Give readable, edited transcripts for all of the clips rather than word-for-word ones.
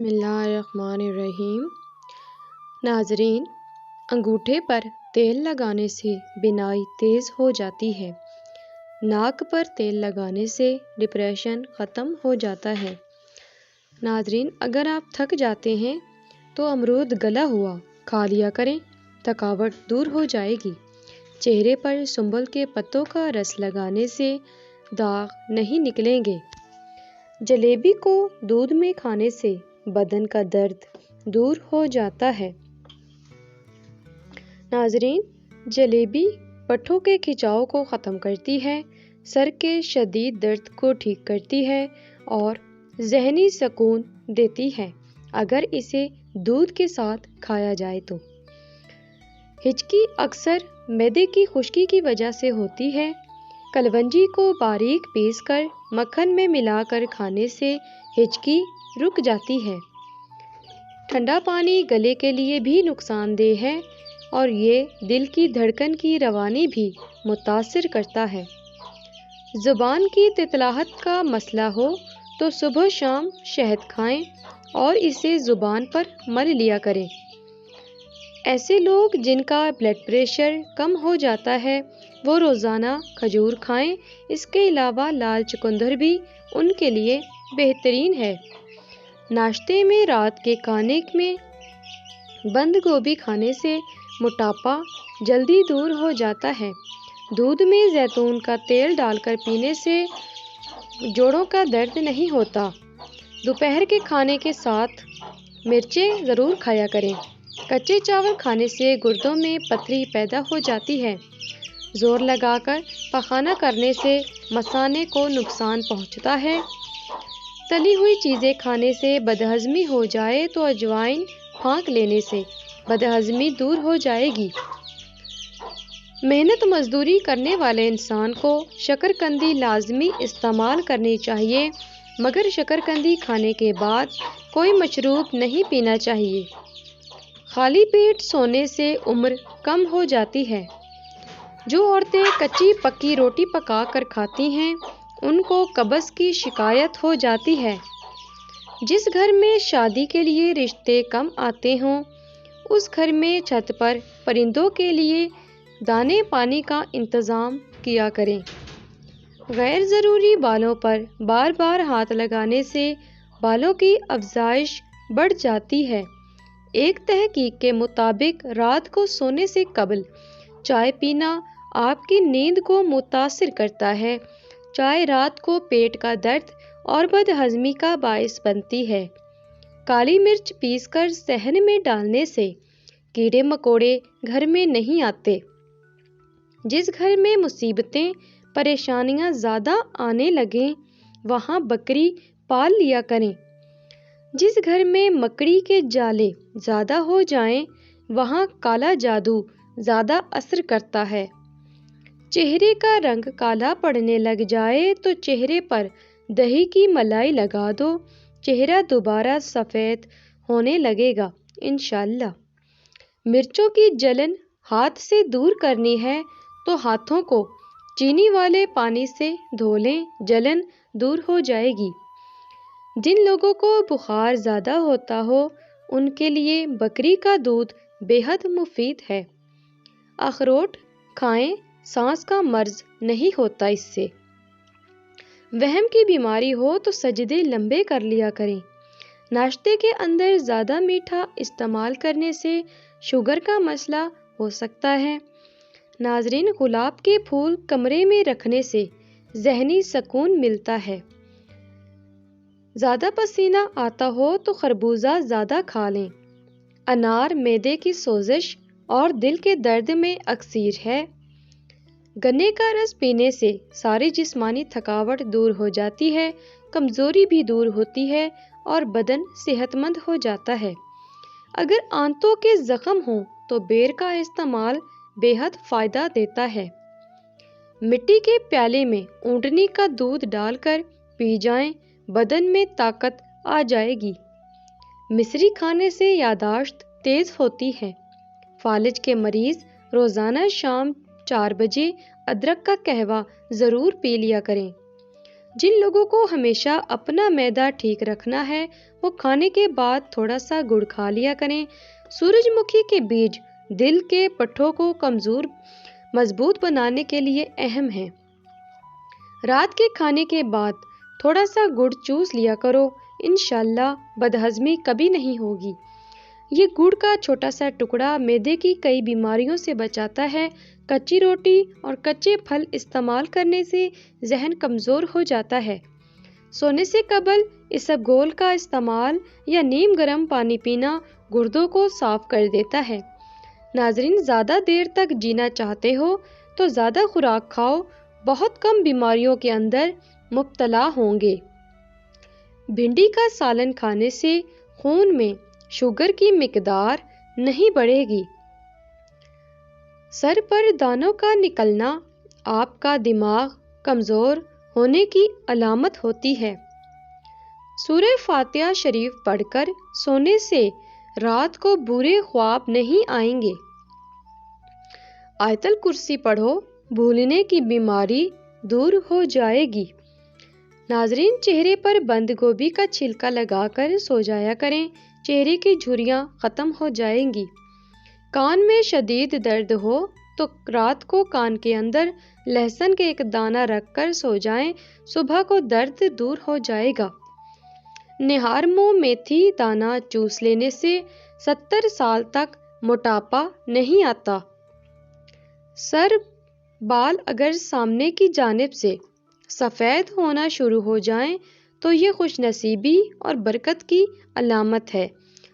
بسم اللہ الرحمن الرحیم۔ ناظرین، انگوٹھے پر تیل لگانے سے بینائی تیز ہو جاتی ہے۔ ناک پر تیل لگانے سے ڈپریشن ختم ہو جاتا ہے۔ ناظرین، اگر آپ تھک جاتے ہیں تو امرود گلا ہوا کھا لیا کریں، تھکاوٹ دور ہو جائے گی۔ چہرے پر سنبل کے پتوں کا رس لگانے سے داغ نہیں نکلیں گے۔ جلیبی کو دودھ میں کھانے سے بدن کا درد دور ہو جاتا ہے۔ ناظرین، جلیبی پٹھوں کے کھچاؤ کو ختم کرتی ہے، سر کے شدید درد کو ٹھیک کرتی ہے اور ذہنی سکون دیتی ہے اگر اسے دودھ کے ساتھ کھایا جائے تو۔ ہچکی اکثر معدے کی خشکی کی وجہ سے ہوتی ہے۔ کلونجی کو باریک پیس کر مکھن میں ملا کر کھانے سے ہچکی رک جاتی ہے۔ ٹھنڈا پانی گلے کے لیے بھی نقصان دہ ہے اور یہ دل کی دھڑکن کی روانی بھی متاثر کرتا ہے۔ زبان کی تتلاہٹ کا مسئلہ ہو تو صبح شام شہد کھائیں اور اسے زبان پر مل لیا کریں۔ ایسے لوگ جن کا بلڈ پریشر کم ہو جاتا ہے وہ روزانہ کھجور کھائیں۔ اس کے علاوہ لال چقندر بھی ان کے لیے بہترین ہے۔ ناشتے میں رات کے کھانے میں بند گوبھی کھانے سے موٹاپا جلدی دور ہو جاتا ہے۔ دودھ میں زیتون کا تیل ڈال کر پینے سے جوڑوں کا درد نہیں ہوتا۔ دوپہر کے کھانے کے ساتھ مرچیں ضرور کھایا کریں۔ کچے چاول کھانے سے گردوں میں پتھری پیدا ہو جاتی ہے۔ زور لگا کر پخانہ کرنے سے مثانے کو نقصان پہنچتا ہے۔ تلی ہوئی چیزیں کھانے سے بدہضمی ہو جائے تو اجوائن پھانک لینے سے بدہضمی دور ہو جائے گی۔ محنت مزدوری کرنے والے انسان کو شکرقندی لازمی استعمال کرنی چاہیے، مگر شکرقندی کھانے کے بعد کوئی مشروب نہیں پینا چاہیے۔ خالی پیٹ سونے سے عمر کم ہو جاتی ہے۔ جو عورتیں کچی پکی روٹی پکا کر کھاتی ہیں ان کو قبض کی شکایت ہو جاتی ہے۔ جس گھر میں شادی کے لیے رشتے کم آتے ہوں اس گھر میں چھت پر پرندوں کے لیے دانے پانی کا انتظام کیا کریں۔ غیر ضروری بالوں پر بار بار ہاتھ لگانے سے بالوں کی افزائش بڑھ جاتی ہے۔ ایک تحقیق کے مطابق رات کو سونے سے قبل چائے پینا آپ کی نیند کو متاثر کرتا ہے۔ چائے رات کو پیٹ کا درد اور بدہضمی کا باعث بنتی ہے۔ کالی مرچ پیس کر صحن میں ڈالنے سے کیڑے مکوڑے گھر میں نہیں آتے۔ جس گھر میں مصیبتیں پریشانیاں زیادہ آنے لگیں وہاں بکری پال لیا کریں۔ جس گھر میں مکڑی کے جالے زیادہ ہو جائیں وہاں کالا جادو زیادہ اثر کرتا ہے۔ چہرے کا رنگ کالا پڑنے لگ جائے تو چہرے پر دہی کی ملائی لگا دو، چہرہ دوبارہ سفید ہونے لگے گا انشاءاللہ۔ مرچوں کی جلن ہاتھ سے دور کرنی ہے تو ہاتھوں کو چینی والے پانی سے دھو لیں، جلن دور ہو جائے گی۔ جن لوگوں کو بخار زیادہ ہوتا ہو ان کے لیے بکری کا دودھ بے حد مفید ہے۔ اخروٹ کھائیں، سانس کا مرض نہیں ہوتا اس سے۔ وہم کی بیماری ہو تو سجدے لمبے کر لیا کریں۔ ناشتے کے اندر زیادہ میٹھا استعمال کرنے سے شوگر کا مسئلہ ہو سکتا ہے۔ ناظرین، گلاب کے پھول کمرے میں رکھنے سے ذہنی سکون ملتا ہے۔ زیادہ پسینہ آتا ہو تو خربوزہ زیادہ کھا لیں۔ انار معدے کی سوزش اور دل کے درد میں اکثیر ہے۔ گنے کا رس پینے سے ساری جسمانی تھکاوٹ دور ہو جاتی ہے، کمزوری بھی دور ہوتی ہے اور بدن صحت مند ہو جاتا ہے۔ اگر آنتوں کے زخم ہوں تو بیر کا استعمال بے حد فائدہ دیتا ہے۔ مٹی کے پیالے میں اونٹنی کا دودھ ڈال کر پی جائیں، بدن میں طاقت آ جائے گی۔ مصری کھانے سے یادداشت تیز ہوتی ہے۔ فالج کے مریض روزانہ شام 4 بجے ادرک کا قہوہ ضرور پی لیا کریں۔ جن لوگوں کو ہمیشہ اپنا معدہ ٹھیک رکھنا ہے وہ کھانے کے بعد تھوڑا سا گڑ کھا لیا کریں۔ سورج مکھی کے بیج دل کے پٹھوں کو مضبوط بنانے کے لیے اہم ہیں۔ رات کے کھانے کے بعد تھوڑا سا گڑ چوس لیا کرو، انشاءاللہ بدہضمی کبھی نہیں ہوگی۔ یہ گڑ کا چھوٹا سا ٹکڑا معدے کی کئی بیماریوں سے بچاتا ہے۔ کچی روٹی اور کچے پھل استعمال کرنے سے ذہن کمزور ہو جاتا ہے۔ سونے سے قبل اسبگول کا استعمال یا نیم گرم پانی پینا گردوں کو صاف کر دیتا ہے۔ ناظرین، زیادہ دیر تک جینا چاہتے ہو تو زیادہ خوراک کھاؤ، بہت کم بیماریوں کے اندر مبتلا ہوں گے۔ بھنڈی کا سالن کھانے سے خون میں شوگر کی مقدار نہیں بڑھے گی۔ سر پر دانوں کا نکلنا آپ کا دماغ کمزور ہونے کی علامت ہوتی ہے۔ سورہ فاتحہ شریف پڑھ کر سونے سے رات کو برے خواب نہیں آئیں گے۔ آیت الکرسی پڑھو، بھولنے کی بیماری دور ہو جائے گی۔ ناظرین، چہرے پر بند گوبھی کا چھلکا لگا کر سو جایا کریں، چہرے کی جھریاں ختم ہو جائیں گی۔ کان میں شدید درد ہو تو رات کو کان کے اندر لہسن کے ایک دانہ رکھ کر سو جائیں، صبح کو درد دور ہو جائے گا۔ نہار منہ میتھی دانہ چوس لینے سے 70 سال تک موٹاپا نہیں آتا۔ سر بال اگر سامنے کی جانب سے سفید ہونا شروع ہو جائیں تو یہ خوش نصیبی اور برکت کی علامت ہے،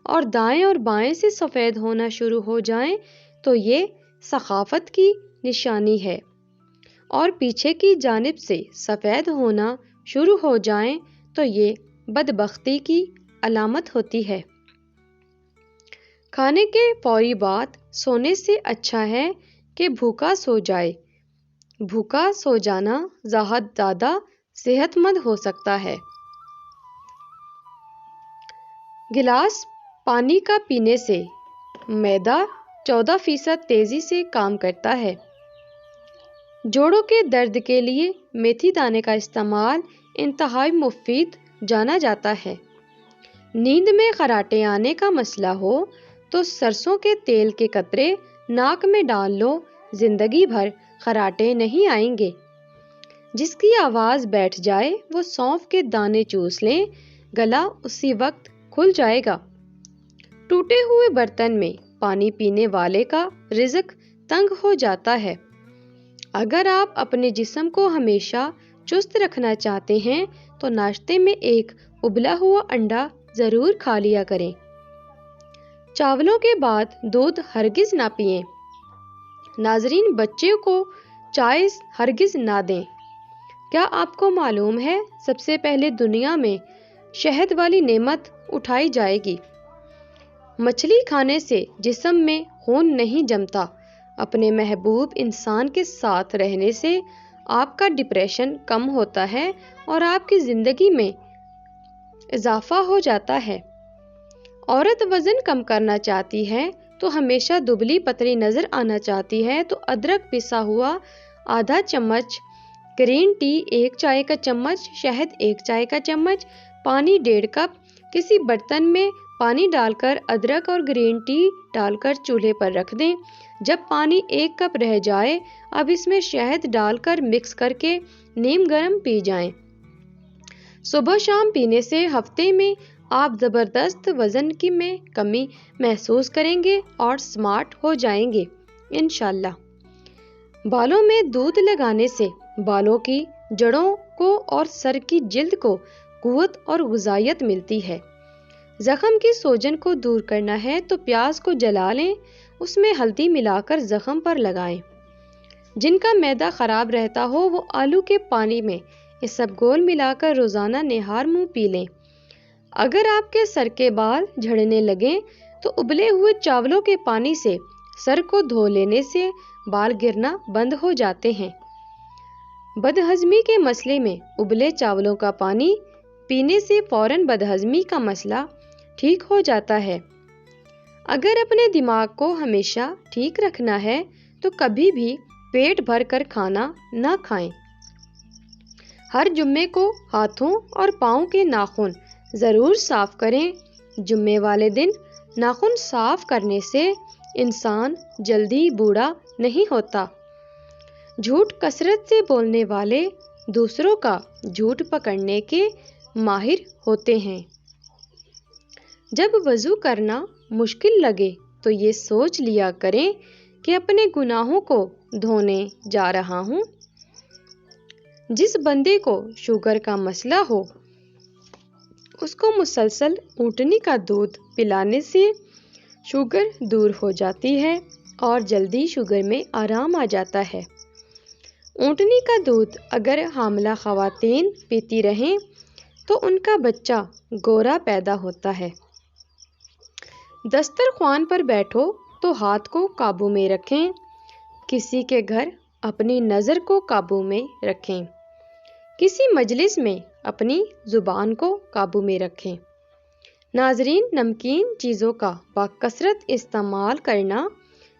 اور دائیں اور بائیں سے سفید ہونا شروع ہو جائیں تو یہ سخاوت کی نشانی ہے، اور پیچھے کی جانب سے سفید ہونا شروع ہو جائیں تو یہ بدبختی کی علامت ہوتی ہے۔ کھانے کے فوری بعد سونے سے اچھا ہے کہ بھوکا سو جائے۔ بھوکا سو جانا زیادہ صحت مند ہو سکتا ہے۔ گلاس پانی کا پینے سے معدہ 14% تیزی سے کام کرتا ہے۔ جوڑوں کے درد کے لیے میتھی دانے کا استعمال انتہائی مفید جانا جاتا ہے۔ نیند میں خراٹے آنے کا مسئلہ ہو تو سرسوں کے تیل کے قطرے ناک میں ڈال لو، زندگی بھر خراٹے نہیں آئیں گے۔ جس کی آواز بیٹھ جائے وہ سونف کے دانے چوس لیں، گلا اسی وقت کھل جائے گا۔ ٹوٹے ہوئے برتن میں پانی پینے والے کا رزق تنگ ہو جاتا ہے۔ اگر آپ اپنے جسم کو ہمیشہ چست رکھنا چاہتے ہیں تو ناشتے میں ایک ابلا ہوا انڈا ضرور کھا لیا کریں۔ چاولوں کے بعد دودھ ہرگز نہ پئیں۔ ناظرین، بچے کو چائے ہرگز نہ دیں۔ کیا آپ کو معلوم ہے سب سے پہلے دنیا میں شہد والی نعمت اٹھائی جائے گی؟ مچھلی کھانے سے جسم میں خون نہیں جمتا۔ اپنے محبوب انسان کے ساتھ رہنے سے آپ کا ڈپریشن کم ہوتا ہے اور آپ کی زندگی میں اضافہ ہو جاتا ہے۔ عورت وزن کم کرنا چاہتی ہے تو ہمیشہ دبلی پتلی نظر آنا چاہتی ہے تو ادرک پسا ہوا آدھا چمچ، گرین ٹی 1 چائے کا چمچ، شہد 1 چائے کا چمچ، پانی 1.5 کپ، کسی برتن میں پانی ڈال کر ادرک اور گرین ٹی ڈال کر چولہے پر رکھ دیں۔ جب پانی 1 کپ رہ جائے اب اس میں شہد ڈال کر مکس کر کے نیم گرم پی جائیں۔ صبح شام پینے سے ہفتے میں آپ زبردست وزن میں کمی محسوس کریں گے اور سمارٹ ہو جائیں گے انشاءاللہ۔ بالوں میں دودھ لگانے سے بالوں کی جڑوں کو اور سر کی جلد کو قوت اور غذائیت ملتی ہے۔ زخم کی سوجن کو دور کرنا ہے تو پیاز کو جلا لیں، اس میں ہلدی ملا کر زخم پر لگائیں۔ جن کا معدہ خراب رہتا ہو وہ آلو کے پانی میں اسبگول ملا کر روزانہ نہار منہ پی لیں۔ اگر آپ کے سر کے بال جھڑنے لگیں تو ابلے ہوئے چاولوں کے پانی سے سر کو دھو لینے سے بال گرنا بند ہو جاتے ہیں۔ بدہضمی کے مسئلے میں ابلے چاولوں کا پانی پینے سے فوراً بدہضمی کا مسئلہ ٹھیک ہو جاتا ہے۔ اگر اپنے دماغ کو ہمیشہ ٹھیک رکھنا ہے تو کبھی بھی پیٹ بھر کر کھانا نہ کھائیں۔ ہر جمعے کو ہاتھوں اور پاؤں کے ناخن ضرور صاف کریں۔ جمعے والے دن ناخن صاف کرنے سے انسان جلدی بوڑھا نہیں ہوتا۔ جھوٹ کثرت سے بولنے والے دوسروں کا جھوٹ پکڑنے کے ماہر ہوتے ہیں۔ جب وضو کرنا مشکل لگے تو یہ سوچ لیا کریں کہ اپنے گناہوں کو دھونے جا رہا ہوں۔ جس بندے کو شوگر کا مسئلہ ہو اس کو مسلسل اونٹنی کا دودھ پلانے سے شوگر دور ہو جاتی ہے اور جلدی شوگر میں آرام آ جاتا ہے۔ اونٹنی کا دودھ اگر حاملہ خواتین پیتی رہیں تو ان کا بچہ گورا پیدا ہوتا ہے۔ دسترخوان پر بیٹھو تو ہاتھ کو قابو میں رکھیں۔ کسی کے گھر اپنی نظر کو قابو میں رکھیں۔ کسی مجلس میں اپنی زبان کو قابو میں رکھیں۔ ناظرین، نمکین چیزوں کا بکثرت استعمال کرنا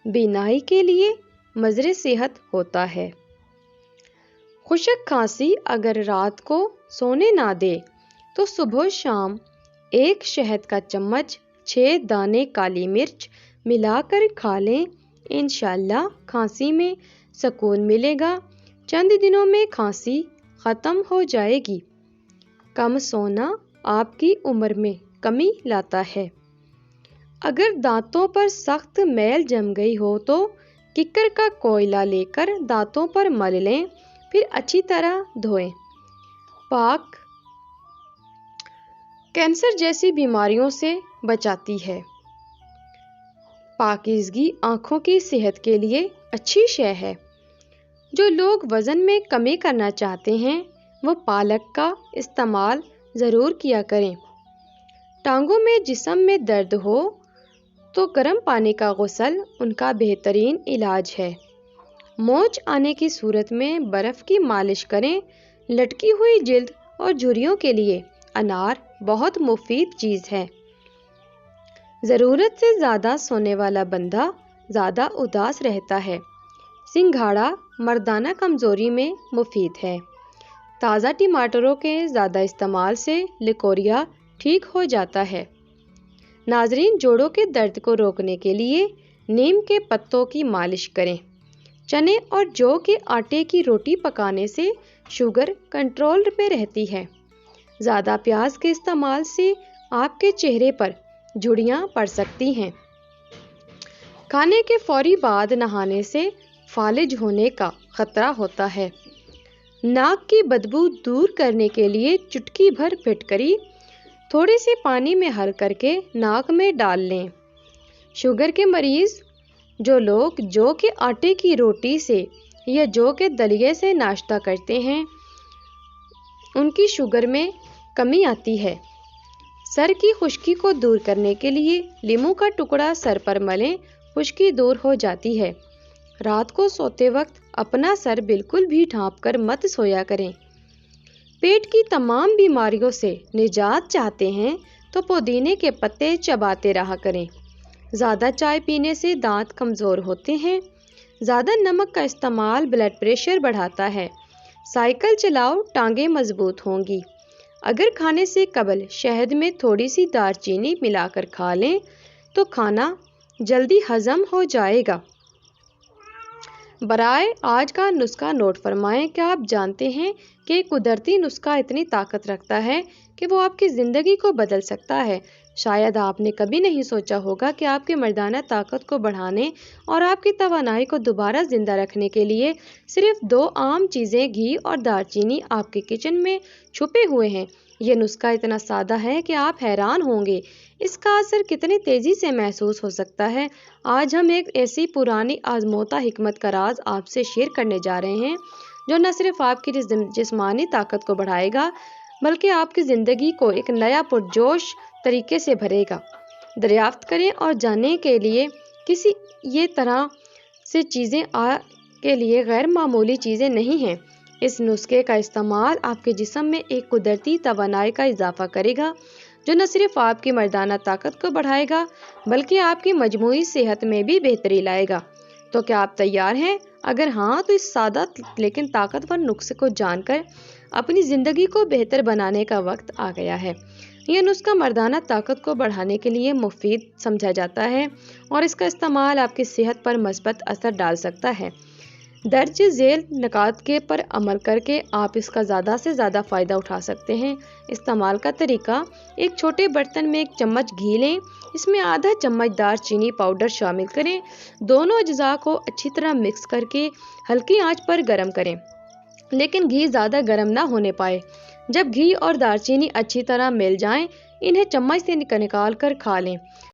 بینائی کے لیے مضر صحت ہوتا ہے۔ خشک کھانسی اگر رات کو سونے نہ دے تو صبح و شام ایک شہد کا چمچ 6 دانے کالی مرچ ملا کر کھا لیں۔ انشاءاللہ کھانسی میں سکون ملے گا۔ چند دنوں میں کھانسی ختم ہو جائے گی۔ کم سونا آپ کی عمر میں کمی لاتا ہے۔ اگر دانتوں پر سخت میل جم گئی ہو تو ککر کا کوئلہ لے کر دانتوں پر مل لیں، پھر اچھی طرح دھوئیں۔ پاک کینسر جیسی بیماریوں سے بچاتی ہے۔ پاکیزگی آنکھوں کی صحت کے لیے اچھی شے ہے۔ جو لوگ وزن میں کمی کرنا چاہتے ہیں وہ پالک کا استعمال ضرور کیا کریں۔ ٹانگوں میں جسم میں درد ہو تو گرم پانی کا غسل ان کا بہترین علاج ہے۔ موچ آنے کی صورت میں برف کی مالش کریں۔ لٹکی ہوئی جلد اور جھریوں کے لیے انار بہت مفید چیز ہے۔ ضرورت سے زیادہ سونے والا بندہ زیادہ اداس رہتا ہے۔ سنگھاڑا مردانہ کمزوری میں مفید ہے۔ تازہ ٹماٹروں کے زیادہ استعمال سے لیکوریا ٹھیک ہو جاتا ہے۔ ناظرین، جوڑوں کے درد کو روکنے کے لیے نیم کے پتوں کی مالش کریں۔ چنے اور جو کے آٹے کی روٹی پکانے سے شوگر کنٹرول میں رہتی ہے۔ زیادہ پیاز کے استعمال سے آپ کے چہرے پر جھڑیاں پڑ سکتی ہیں۔ کھانے کے فوری بعد نہانے سے فالج ہونے کا خطرہ ہوتا ہے۔ ناک کی بدبو دور کرنے کے لیے چٹکی بھر پھٹکری تھوڑے سے پانی میں حل کر کے ناک میں ڈال لیں۔ شوگر کے مریض جو لوگ جو کے آٹے کی روٹی سے یا جو کے دلیے سے ناشتہ کرتے ہیں ان کی شوگر میں کمی آتی ہے۔ سر کی خشکی کو دور کرنے کے لیے لیموں کا ٹکڑا سر پر ملیں، خشکی دور ہو جاتی ہے۔ رات کو سوتے وقت اپنا سر بالکل بھی ڈھانپ کر مت سویا کریں۔ پیٹ کی تمام بیماریوں سے نجات چاہتے ہیں تو پودینے کے پتے چباتے رہا کریں۔ زیادہ چائے پینے سے دانت کمزور ہوتے ہیں۔ زیادہ نمک کا استعمال بلڈ پریشر بڑھاتا ہے۔ سائیکل چلاؤ، ٹانگیں مضبوط ہوں گی۔ اگر کھانے سے قبل شہد میں تھوڑی سی دار چینی ملا کر کھا لیں تو کھانا جلدی ہضم ہو جائے گا۔ برائے آج کا نسخہ نوٹ فرمائیں۔ کیا آپ جانتے ہیں کہ قدرتی نسخہ اتنی طاقت رکھتا ہے کہ وہ آپ کی زندگی کو بدل سکتا ہے؟ شاید آپ نے کبھی نہیں سوچا ہوگا کہ آپ کی مردانہ طاقت کو بڑھانے اور آپ کی توانائی کو دوبارہ زندہ رکھنے کے لیے صرف 2 عام چیزیں گھی اور دار چینی آپ کے کچن میں چھپے ہوئے ہیں۔ یہ نسخہ اتنا سادہ ہے کہ آپ حیران ہوں گے اس کا اثر کتنی تیزی سے محسوس ہو سکتا ہے۔ آج ہم ایک ایسی پرانی آزمودہ حکمت کا راز آپ سے شیئر کرنے جا رہے ہیں جو نہ صرف آپ کی جسمانی طاقت کو بڑھائے گا بلکہ آپ کی زندگی کو ایک نیا پرجوش طریقے سے بھرے گا۔ دریافت کریں اور جاننے کے لیے کسی یہ طرح سے چیزیں کے لیے غیر معمولی چیزیں نہیں ہیں۔ اس نسخے کا استعمال آپ کے جسم میں ایک قدرتی توانائی کا اضافہ کرے گا جو نہ صرف آپ کی مردانہ طاقت کو بڑھائے گا بلکہ آپ کی مجموعی صحت میں بھی بہتری لائے گا۔ تو کیا آپ تیار ہیں؟ اگر ہاں تو اس سادہ لیکن طاقتور نسخے کو جان کر اپنی زندگی کو بہتر بنانے کا وقت آ گیا ہے۔ یہ نسخہ مردانہ طاقت کو بڑھانے کے لیے مفید سمجھا جاتا ہے اور اس کا استعمال آپ کی صحت پر مثبت اثر ڈال سکتا ہے۔ درج ذیل نکات کے پر عمل کر کے آپ اس کا زیادہ سے زیادہ فائدہ اٹھا سکتے ہیں۔ استعمال کا طریقہ: ایک چھوٹے برتن میں 1 چمچ گھی لیں، اس میں آدھا چمچ دار چینی پاؤڈر شامل کریں، دونوں اجزاء کو اچھی طرح مکس کر کے ہلکی آنچ پر گرم کریں، لیکن گھی زیادہ گرم نہ ہونے پائے۔ جب گھی اور دار چینی اچھی طرح مل جائیں، انہیں چمچ سے نکال کر کھا لیں۔